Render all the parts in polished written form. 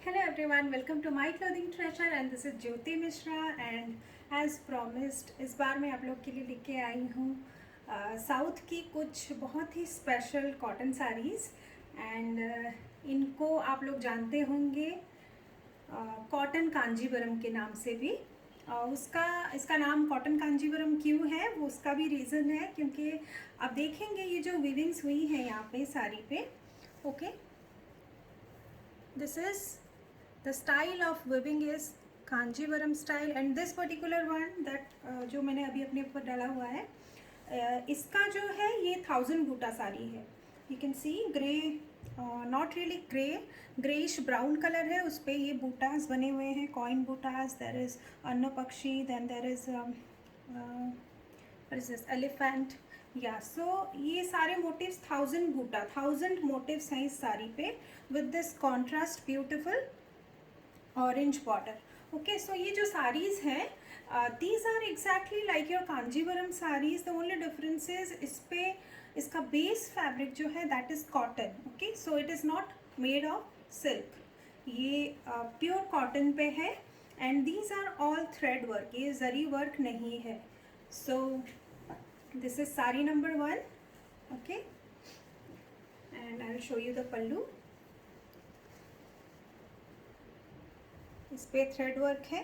Hello everyone, welcome to my clothing treasure and this is Jyoti Mishra and as promised इस बार मैं आप लोग के लिए लेके आई हूँ साउथ की कुछ बहुत ही स्पेशल कॉटन साड़ीज़ एंड इनको आप लोग जानते होंगे कॉटन कांजीवरम के नाम से भी। इसका नाम कॉटन कांजीवरम क्यों है वो उसका भी रीज़न है, क्योंकि आप देखेंगे ये जो वीविंग्स हुई हैं यहाँ पे साड़ी पे, okay, this is the style of weaving is Kanjeevaram style and this particular one that जो मैंने अभी अपने ऊपर डाला हुआ है इसका जो है ये 1000 बूटा साड़ी है। You can C grey, not really grey, greyish brown colour है, उस पर ये बूटास बने हुए हैं, कॉइन बूटास, देर इज़ अन्न पक्षी, then there is this elephant, या सो ये सारे मोटिव्स 1000 बूटा, 1000 मोटिव्स हैं इस साड़ी पे with this contrast beautiful orange border. Okay, so ये जो साड़ीज़ हैं these are exactly like your Kanjeevaram saris. The only difference is इस पे इसका बेस फैब्रिक जो है that is cotton. Okay, so it is not made of silk, ये प्योर कॉटन पे है and these are all thread work, ये जरी वर्क नहीं है। सो this is sari number 1, okay, and I will show you the pallu। इस पे thread work है,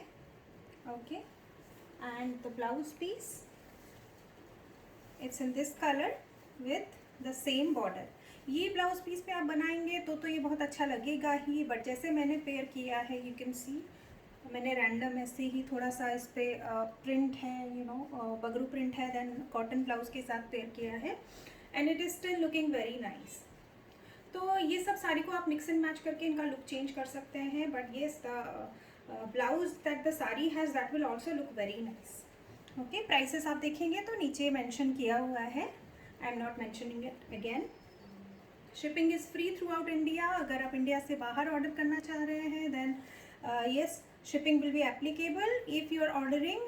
okay, and the blouse piece it's in this colour with the same border. ये blouse piece पे आप बनाएंगे तो ये बहुत अच्छा लगेगा ही, बट जैसे मैंने पेयर किया है यू कैन सी मैंने रैंडम ऐसे ही थोड़ा सा इस पर प्रिंट है, यू नो बगरू प्रिंट है, देन कॉटन ब्लाउज के साथ पेयर किया है and it is still looking very nice. तो ये सब साड़ी को आप मिक्स एंड मैच करके इनका लुक चेंज कर सकते हैं, but yes the blouse that the sari has that will also look very nice. Okay, prices आप देखेंगे तो नीचे मेंशन किया हुआ है, I am not mentioning it again. Shipping is free through out India. अगर आप इंडिया से बाहर ऑर्डर करना चाह रहे हैं then yes, shipping will be applicable. If you are ordering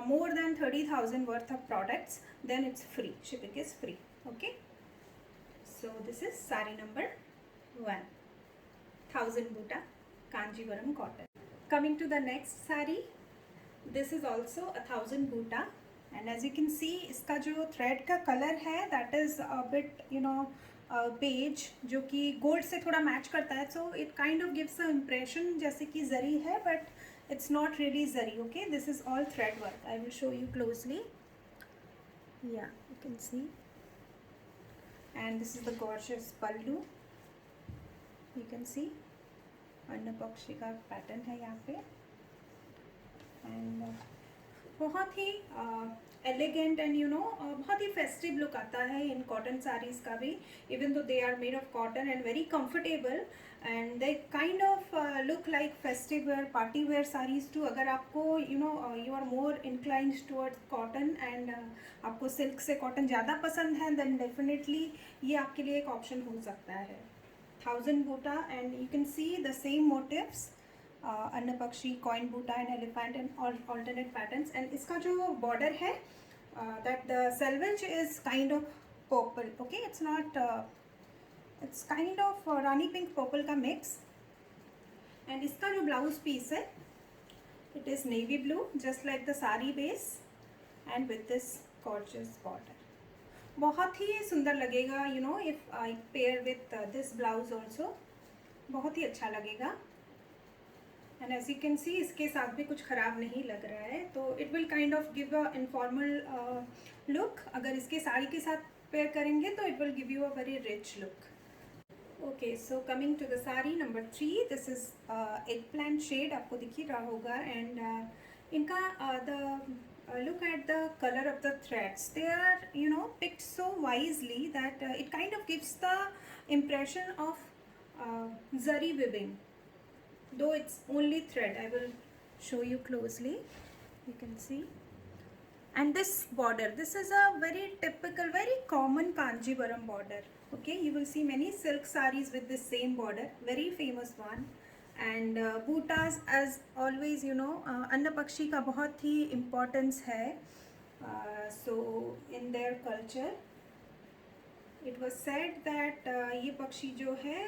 more than 30,000 worth of products, then it's free, shipping is free. Okay, so this is sari number 1, 1000 buta Kanjivaram cotton. Coming to the next sari, this is also 1000 buta and as you can see इसका जो thread का color है that is a bit beige, जो कि gold से थोड़ा match करता है, so it kind of gives a impression जैसे कि जरी है but it's not really zari. Okay, this is all thread work. I will show you closely, या you can see, and this is the gorgeous pallu, you can see anna pakshi का pattern है यहाँ पे and बहुत ही elegant and बहुत ही फेस्टिव लुक आता है in cotton saris का भी, even though they are made of cotton and very comfortable and they kind of look like festive wear, party wear saris too. अगर आपको you are more inclined towards cotton and आपको silk से cotton ज़्यादा पसंद है then definitely ये आपके लिए एक ऑप्शन हो सकता है। 1000 buta and you can see the same motifs, anna pakshi, coin buta and elephant and alternate patterns. And इसका जो बॉर्डर है that the selvedge is kind of purple. Okay, it's not, it's kind of rani pink purple का मिक्स। And इसका जो blouse piece है it is navy blue just like the sari base and with this gorgeous border. बहुत ही सुंदर लगेगा if I pair with this blouse also, बहुत ही अच्छा लगेगा। And as you can see इसके साथ भी कुछ ख़राब नहीं लग रहा है, तो it will kind of give a informal look. अगर इसके साड़ी के साथ पेयर करेंगे तो it will give you a very rich look. Okay, so coming to the sari number 3, this is egg plant shade, आपको दिख ही रहा होगा एंड इनका the look at the color of the threads, they are picked so wisely that it kind of gives the impression of zari weaving, though it's only thread. I will show you closely, you can see. And this border, this is a very typical, very common Kanjivaram border. Okay, you will see many silk sarees with this same border, very famous one. And bootas as always, अन्न पक्षी का बहुत ही importance है, so in their culture it was said that ये पक्षी जो है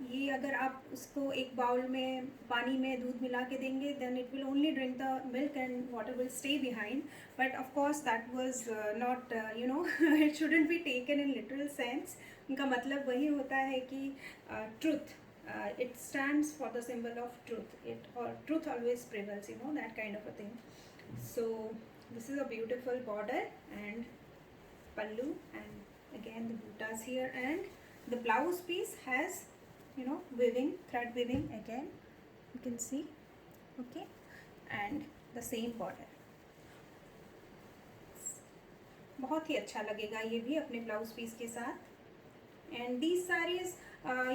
ये अगर आप उसको एक बाउल में पानी में दूध मिला के देंगे then it will only drink the milk and water will stay behind, but of course that was not you know it shouldn't be taken in literal sense. उनका मतलब वही होता है कि truth, it stands for the symbol of truth, it or truth always prevails, you know, that kind of a thing. So this is a beautiful border and pallu, and again the buttas here, and the blouse piece has, you know, weaving, thread weaving again, you can see, okay, and the same border. बहुत ही अच्छा लगेगा ये भी अपने blouse piece के साथ। and these sarees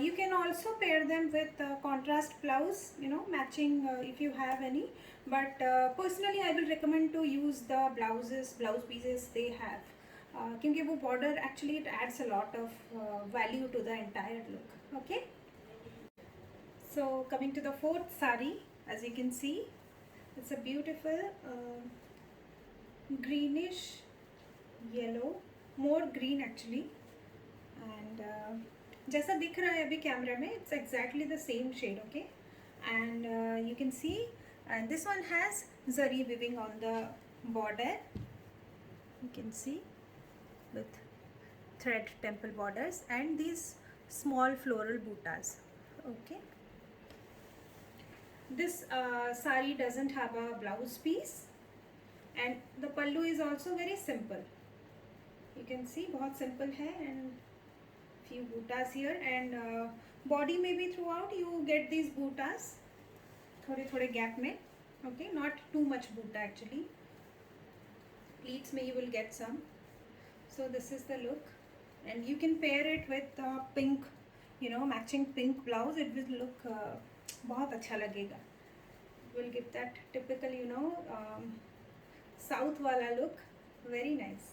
you can also pair them with contrast blouse, you know, matching if you have any, but personally I will recommend to use the blouse pieces they have, क्योंकि वो border actually it adds a lot of value to the entire look, okay. So coming to the fourth saree, as you can see, it's a beautiful greenish yellow, more green actually, and जैसा दिख रहा है अभी camera में it's exactly the same shade, okay, and you can see, and this one has zari weaving on the border, you can see, with thread temple borders and these small floral buttas, okay. This sari doesn't have a blouse piece and the pallu is also very simple, you can see बहुत simple है, and few buttas here, and body में भी throughout you get these buttas थोड़े थोड़े gap में, okay, not too much butta actually, pleats में you will get some. So this is the look, and you can pair it with pink, you know, matching pink blouse, it will look बहुत अच्छा लगेगा, it will give that typical, you know, south वाला look, very nice.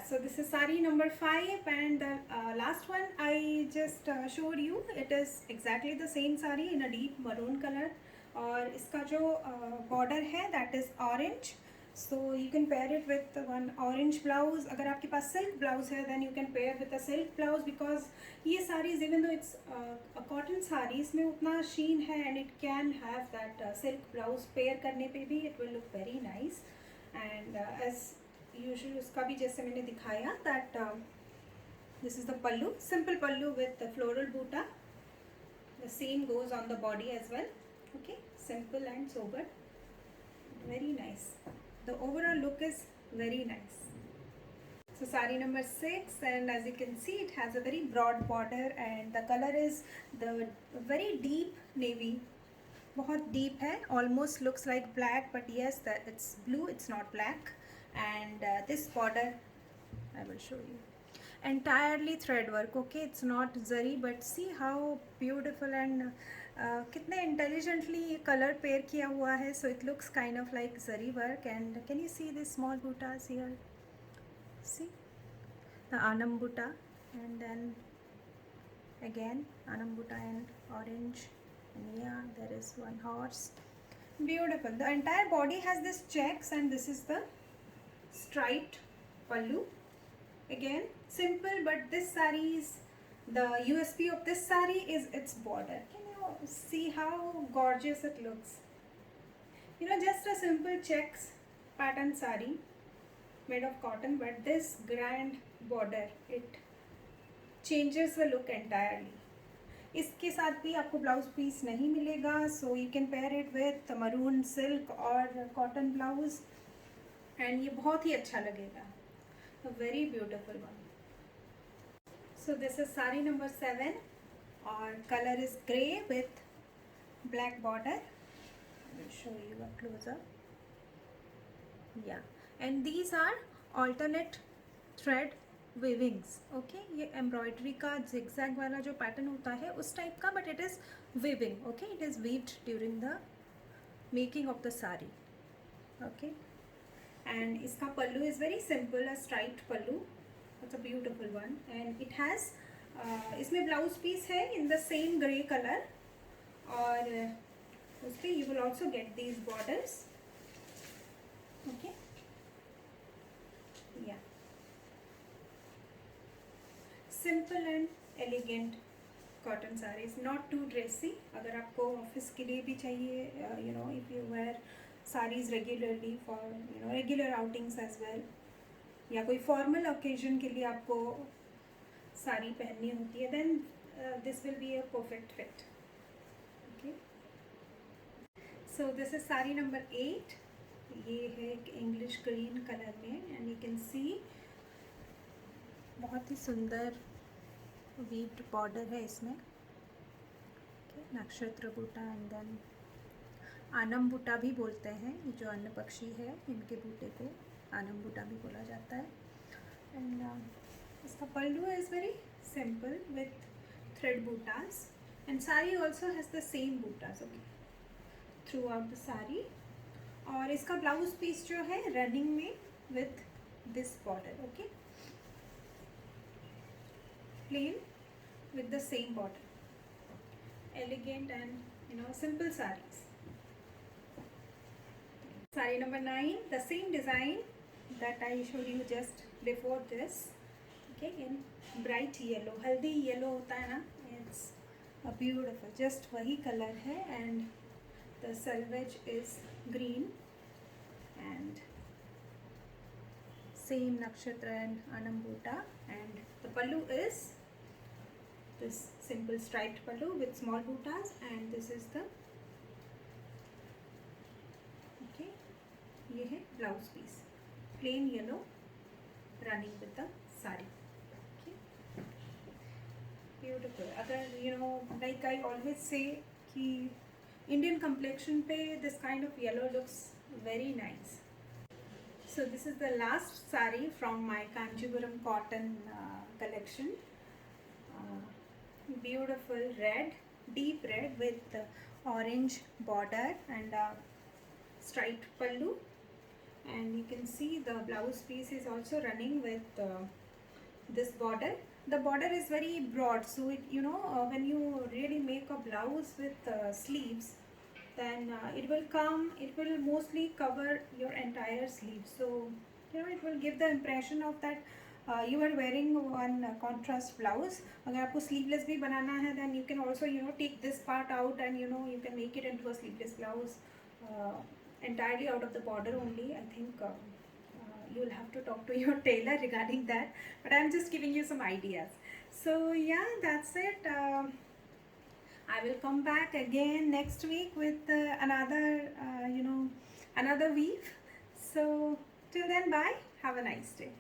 So this is sari number 5, and the last one I just showed you, it is exactly the same sari in a deep maroon color, और इसका जो border है that is orange, so you can pair it with one orange blouse. अगर आपके पास silk blouse है then you can pair with a silk blouse, because ये sarees even though it's a cotton saree, इसमें उतना sheen है and it can have that silk blouse, pair करने पे भी it will look very nice, and as usually उसका भी जैसे मैंने दिखाया that this is the pallu, simple pallu with the floral butta, the same goes on the body as well, okay, simple and sober, very nice, the overall look is very nice. So sari number 6, and as you can see it has a very broad border and the color is the very deep navy, बहुत deep है, almost looks like black, but yes that it's blue, it's not black, and this border I will show you, entirely thread work, okay, it's not zari, but see how beautiful and कितने intelligently ये color pair किया हुआ है, so it looks kind of like zari work, and can you see these small buttas here, see the anam butta, and then again anam butta and orange, and yeah there is one horse, beautiful, the entire body has this checks, and this is the striped pallu, again simple, but this saree's, the USP of this saree is its border, can you see how gorgeous it looks, you know, just a simple checks pattern saree made of cotton, but this grand border it changes the look entirely. इसके साथ भी आपको blouse piece नहीं मिलेगा, so you can pair it with maroon silk और cotton blouse, and ये बहुत ही अच्छा लगेगा, very beautiful one. So this is sari number 7 और colour is grey with black border. I will show you a close-up. Yeah, and these are alternate thread weavings. Okay, ये embroidery का zigzag वाला जो पैटर्न होता है उस टाइप का, but it is weaving. Okay, it is weaved during the making of the sari. Okay, and इसका पल्लू is very simple, a striped pallu. It's a beautiful one, and it has इसमें blouse piece है in the same grey color, और उस पर you will also get these borders. Okay, yeah, simple and elegant cotton saris, not too dressy. अगर आपको office के लिए भी चाहिए, you know if you wear saris regularly for you know regular outings as well, या कोई formal occasion के लिए आपको साड़ी पहननी होती है, then this will be a perfect fit. Okay, so this is sari number 8. ये है एक इंग्लिश ग्रीन कलर में, एंड यू कैन सी बहुत ही सुंदर वीव्ड बॉर्डर है इसमें. नक्षत्र बूटा, एंड देन आनम बूटा भी बोलते हैं. ये जो अन्न पक्षी है, इनके बूटे को आनम बूटा भी बोला जाता है. एंड इसका pallu is very simple with thread butas, and sari also has the same butas okay throughout the sari. और इसका ब्लाउज पीस जो है रनिंग में with this border, okay, plain with the same border. Elegant and you know simple sarees. Saree number 9, the same design that I showed you just before this. Okay, in bright yellow, haldi yellow होता है ना, it's a beautiful, just वही color है, and the selvage is green, and same nakshatra and anambuta, and the pallu is this simple striped pallu with small buttas, and this is the okay, ये है blouse piece, plain yellow running with the sari. Okay, beautiful. अगर you know like I always say कि Indian complexion पे this kind of yellow looks very nice. So this is the last sari from my Kanchipuram cotton collection. Beautiful red, deep red with orange border and striped pallu, and you can see the blouse piece is also running with this border. The border is very broad, so it you know when you really make a blouse with sleeves, then it will mostly cover your entire sleeve, so you know it will give the impression of that you are wearing one contrast blouse. अगर आपको sleeveless भी बनाना है, then you can also you know take this part out, and you know you can make it into a sleeveless blouse entirely out of the border only. I think you will have to talk to your tailor regarding that, but I'm just giving you some ideas. So yeah, that's it. I will come back again next week with another you know another weave. So till then, bye, have a nice day.